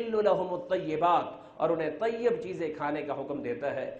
وَيُحِلُّ لَهُمُ الطَّيِّبَاتِ اور انہیں طیب چیزیں کھانے کا حکم دیتا ہے،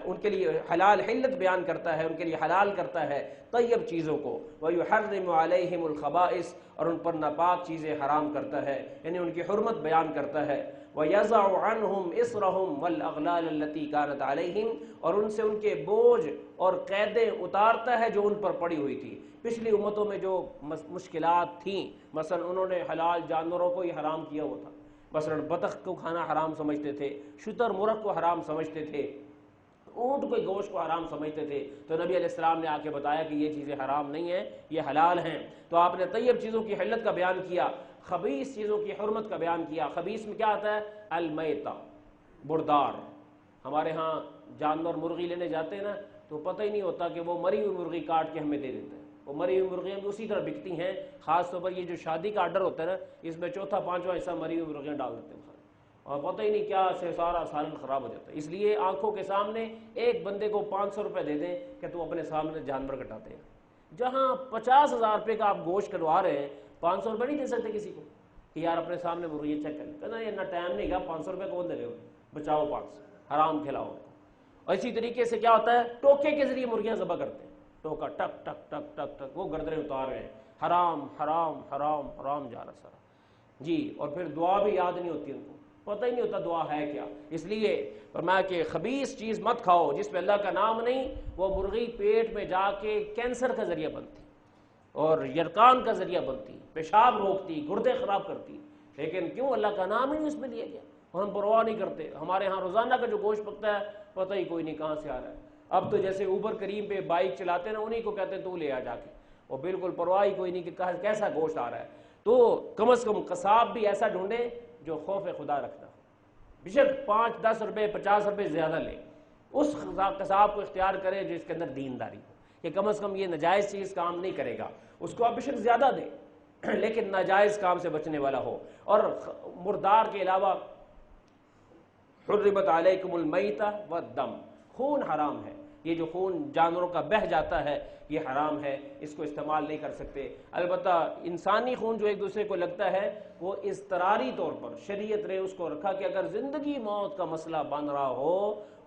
ان کے لیے حلال حلت بیان کرتا ہے، ان کے لیے حلال کرتا ہے طیب چیزوں کو، وَيُحَرِّمُ عَلَيْهِمُ الْخَبَائِثَ اور ان پر ناپاک چیزیں حرام کرتا ہے، یعنی ان کی حرمت بیان کرتا ہے، وَيَضَعُ عَنْهُمْ إِصْرَهُمْ وَالْأَغْلَالَ الَّتِي كَانَتْ عَلَيْهِمْ اور ان سے ان کے بوجھ اور قیدیں اتارتا ہے جو ان پر پڑی ہوئی تھی۔ پچھلی امتوں میں جو مشکلات تھیں، مثلا انہوں نے حلال جانوروں کو ہی حرام کیا ہوا تھا، مثلا بطخ کو کھانا حرام سمجھتے تھے، شتر مرغ کو حرام سمجھتے تھے، اونٹ کے گوشت کو حرام سمجھتے تھے، تو نبی علیہ السلام نے آ کے بتایا کہ یہ چیزیں حرام نہیں ہیں، یہ حلال ہیں۔ تو آپ نے طیب چیزوں کی حلت کا بیان کیا، خبیث چیزوں کی حرمت کا بیان کیا۔ خبیث میں کیا آتا ہے؟ المیتہ، مردار۔ ہمارے ہاں جانور مرغی لینے جاتے ہیں نا تو پتہ ہی نہیں ہوتا کہ وہ مری ہوئی مرغی کاٹ کے ہمیں دے دیتے ہیں، وہ مری ہوئی مرغیاں بھی اسی طرح بکتی ہیں، خاص طور پر یہ جو شادی کا آرڈر ہوتا ہے نا اس میں چوتھا پانچواں حصہ مری ہوئی مرغیاں ڈال دیتے ہیں اور پتہ ہی نہیں کیا سے سارا سالن خراب ہو جاتا ہے۔ اس لیے آنکھوں کے سامنے ایک بندے کو 500 روپے دے دیں کہ تم اپنے سامنے جانور کٹاتے ہیں، جہاں 50,000 روپے کا آپ گوشت کٹوا رہے ہیں 500 روپے نہیں دے سکتے کسی کو کہ یار اپنے سامنے مرغی چیک کر لیں، کہنا یہ اتنا ٹائم نہیں گا، 500 روپے کون دے رہے ہو، بچاؤ 500، حرام کھلاؤ۔ اور اسی طریقے سے کیا ہوتا ہے، ٹوکے کے ذریعے مرغیاں ذبح کرتے ہیں، ٹوکا ٹک ٹک ٹک ٹک ٹک، وہ گردنیں اتار رہے ہیں، حرام حرام حرام حرام جا رہا سارا جی۔ اور پھر دعا بھی یاد نہیں ہوتی ان کو، پتہ ہی نہیں ہوتا دعا ہے کیا۔ اس لیے فرمایا کہ خبیث چیز مت کھاؤ جس پہ اللہ کا نام نہیں، وہ مرغی پیٹ میں جا کے کینسر کا ذریعہ بنتی اور یرقان کا ذریعہ بنتی، پیشاب روکتی، گردے خراب کرتی، لیکن کیوں؟ اللہ کا نام ہی نہیں اس میں لیا گیا اور ہم پرواہ نہیں کرتے۔ ہمارے ہاں روزانہ کا جو گوشت پکتا ہے پتہ ہی کوئی نہیں کہاں سے آ رہا ہے۔ اب تو جیسے اوبر کریم پہ بائک چلاتے ہیں نا، انہی کو کہتے ہیں تو لے آ جا کے، اور بالکل پرواہ ہی کوئی نہیں کہ کیسا گوشت آ رہا ہے۔ تو کم از کم قصاب بھی ایسا ڈھونڈے جو خوف خدا رکھتا ہو، بیشک 5-10 روپے 50 روپے زیادہ لے، اس قصاب کو اختیار کرے جس کے اندر دینداری ہو، کہ کم از کم یہ ناجائز چیز کام نہیں کرے گا، اس کو آپ بیشک زیادہ دیں لیکن ناجائز کام سے بچنے والا ہو۔ اور مردار کے علاوہ حرمت علیکم المیتہ والدم، خون حرام ہے، یہ جو خون جانوروں کا بہہ جاتا ہے یہ حرام ہے، اس کو استعمال نہیں کر سکتے۔ البتہ انسانی خون جو ایک دوسرے کو لگتا ہے وہ اضطراری طور پر شریعت نے اس کو رکھا کہ اگر زندگی موت کا مسئلہ بن رہا ہو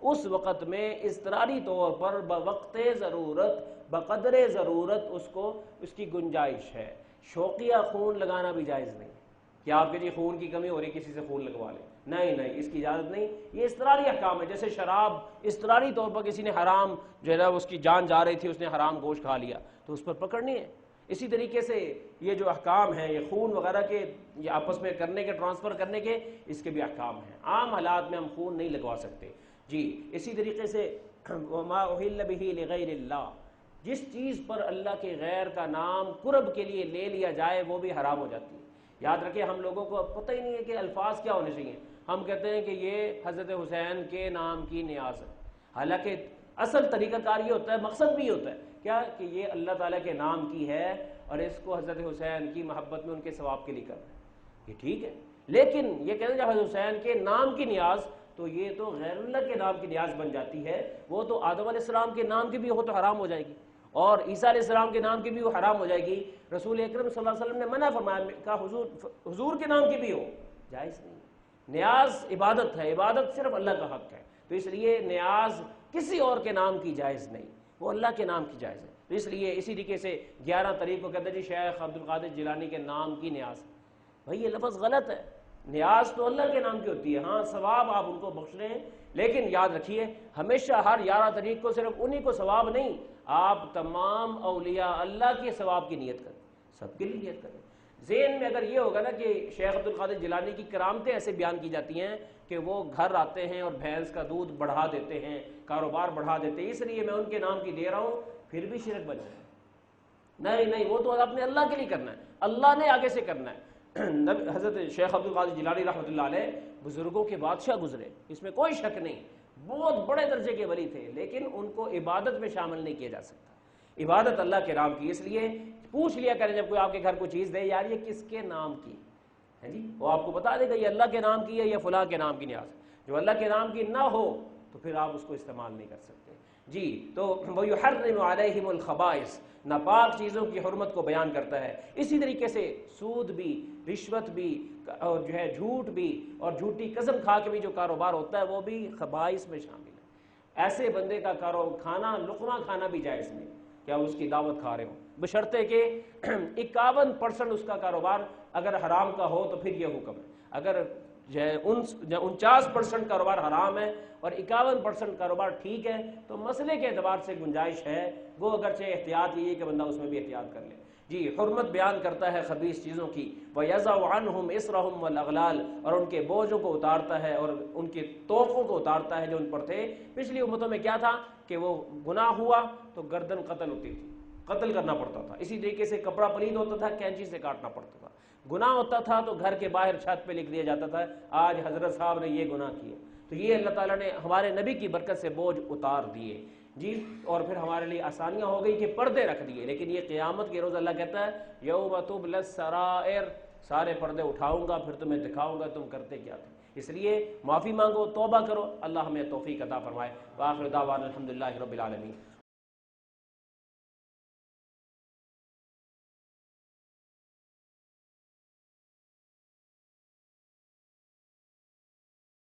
اس وقت میں اضطراری طور پر بوقت ضرورت بقدر ضرورت اس کی گنجائش ہے۔ شوقیہ خون لگانا بھی جائز نہیں کہ آپ کے جی خون کی کمی ہو رہی کسی سے خون لگوا لیں، نہیں، اس کی اجازت نہیں، یہ اضطراری احکام ہے۔ جیسے شراب اضطراری طور پر کسی نے حرام جو ہے نا اس کی جان جا رہی تھی، اس نے حرام گوشت کھا لیا تو اس پر پکڑنی ہے۔ اسی طریقے سے یہ جو احکام ہیں یہ خون وغیرہ کے یہ آپس میں کرنے کے ٹرانسفر کرنے کے اس کے بھی احکام ہیں، عام حالات میں ہم خون نہیں لگوا سکتے جی۔ اسی طریقے سے وما احل به لغیر اللہ، جس چیز پر اللہ کے غیر کا نام قرب کے لیے لے لیا جائے وہ بھی حرام ہو جاتی ہے۔ یاد رکھیں ہم لوگوں کو پتہ ہی نہیں ہے کہ الفاظ کیا ہونے چاہیے، ہم کہتے ہیں کہ یہ حضرت حسین کے نام کی نیاز ہے، حالانکہ اصل طریقہ کار یہ ہوتا ہے، مقصد بھی ہوتا ہے کیا کہ یہ اللہ تعالیٰ کے نام کی ہے اور اس کو حضرت حسین کی محبت میں ان کے ثواب کے لیے کر رہے ہیں، یہ ٹھیک ہے۔ لیکن یہ کہتے ہیں جب حضرت حسین کے نام کی نیاز تو یہ تو غیر اللہ کے نام کی نیاز بن جاتی ہے، وہ تو آدم علیہ السلام کے نام کی بھی ہو تو حرام ہو جائے گی اور عیسیٰ علیہ السلام کے نام کی بھی وہ حرام ہو جائے گی۔ رسول اکرم صلی اللہ علیہ وسلم نے منع فرمایا کہ حضور کے نام کی بھی ہو، جائز نہیں۔ نیاز عبادت ہے، عبادت صرف اللہ کا حق ہے، تو اس لیے نیاز کسی اور کے نام کی جائز نہیں، وہ اللہ کے نام کی جائز ہے۔ تو اس لیے اسی طریقے سے 11 طریق کو کہتے ہیں جی شیخ عبد القادر جیلانی کے نام کی نیاز، بھائی یہ لفظ غلط ہے، نیاز تو اللہ کے نام کی ہوتی ہے، ہاں ثواب آپ ان کو بخش رہے ہیں، لیکن یاد رکھیے ہمیشہ ہر 11 طریق کو صرف انہی کو ثواب نہیں، آپ تمام اولیاء اللہ کے ثواب کی نیت کریں، سب کے لیے نیت کریں۔ ذہن میں اگر یہ ہوگا نا کہ شیخ عبد القادر جیلانی کی کرامتیں ایسے بیان کی جاتی ہیں کہ وہ گھر آتے ہیں اور بھینس کا دودھ بڑھا دیتے ہیں، کاروبار بڑھا دیتے ہیں، اس لیے میں ان کے نام کی دے رہا ہوں، پھر بھی شرک بن جائے، نہیں وہ تو آپ نے اللہ کے لیے کرنا ہے، اللہ نے آگے سے کرنا ہے۔ حضرت شیخ عبد القادر جیلانی رحمۃ اللہ علیہ بزرگوں کے بادشاہ گزرے، اس میں کوئی شک نہیں، بہت بڑے درجے کے ولی تھے، لیکن ان کو عبادت میں شامل نہیں کیا جا سکتا، عبادت اللہ کے نام کی۔ اس لیے پوچھ لیا کریں جب کوئی آپ کے گھر کوئی چیز دے، یار یہ کس کے نام کی ہے جی، وہ آپ کو بتا دے گا یہ اللہ کے نام کی ہے یا فلاں کے نام کی نیاز، جو اللہ کے نام کی نہ ہو تو پھر آپ اس کو استعمال نہیں کر سکتے۔ جی تو وَيُحَرِّمُ عَلَيْهِمُ الْخَبَائِثَ، ناپاک چیزوں کی حرمت کو بیان کرتا ہے۔ اسی طریقے سے سود بھی، رشوت بھی، اور جو ہے جھوٹ بھی، اور جھوٹی قسم کھا کے بھی جو کاروبار ہوتا ہے وہ بھی خبائث میں شامل ہے۔ ایسے بندے کا کھانا، لقمہ کھانا بھی جائز نہیں کہ آپ اس کی دعوت کھا رہے ہو، بشرطے کہ 51% اس کا کاروبار اگر حرام کا ہو تو پھر یہ حکم ہے۔ اگر 49% کاروبار حرام ہے اور 51% کاروبار ٹھیک ہے تو مسئلے کے اعتبار سے گنجائش ہے، وہ اگرچہ احتیاط یہ ہے کہ بندہ اس میں بھی احتیاط کر لے۔ جی حرمت بیان کرتا ہے خبیث چیزوں کی، وَيَضَعُ عَنْهُمْ إِصْرَهُمْ وَالْأَغْلَالَ، اور ان کے بوجھوں کو اتارتا ہے اور ان کے طوقوں کو اتارتا ہے جو ان پر تھے۔ پچھلی امتوں میں کیا تھا کہ وہ گناہ ہوا تو گردن قتل ہوتی تھی، قتل کرنا پڑتا تھا۔ اسی طریقے سے کپڑا پلید ہوتا تھا، کینچی سے کاٹنا پڑتا تھا۔ گناہ ہوتا تھا تو گھر کے باہر چھت پہ لکھ دیا جاتا تھا آج حضرت صاحب نے یہ گناہ کیا۔ تو یہ اللہ تعالیٰ نے ہمارے نبی کی برکت سے بوجھ اتار دیے جی، اور پھر ہمارے لیے آسانیاں ہو گئی کہ پردے رکھ دیے۔ لیکن یہ قیامت کے روز اللہ کہتا ہے یوم تبلی السرائر، سارے پردے اٹھاؤں گا، پھر تمہیں دکھاؤں گا تم کرتے کیا تھے۔ اس لیے معافی مانگو، توبہ کرو، اللہ ہمیں توفیق عطا فرمائے۔ وآخر دعوانا الحمدللہ رب العالمین۔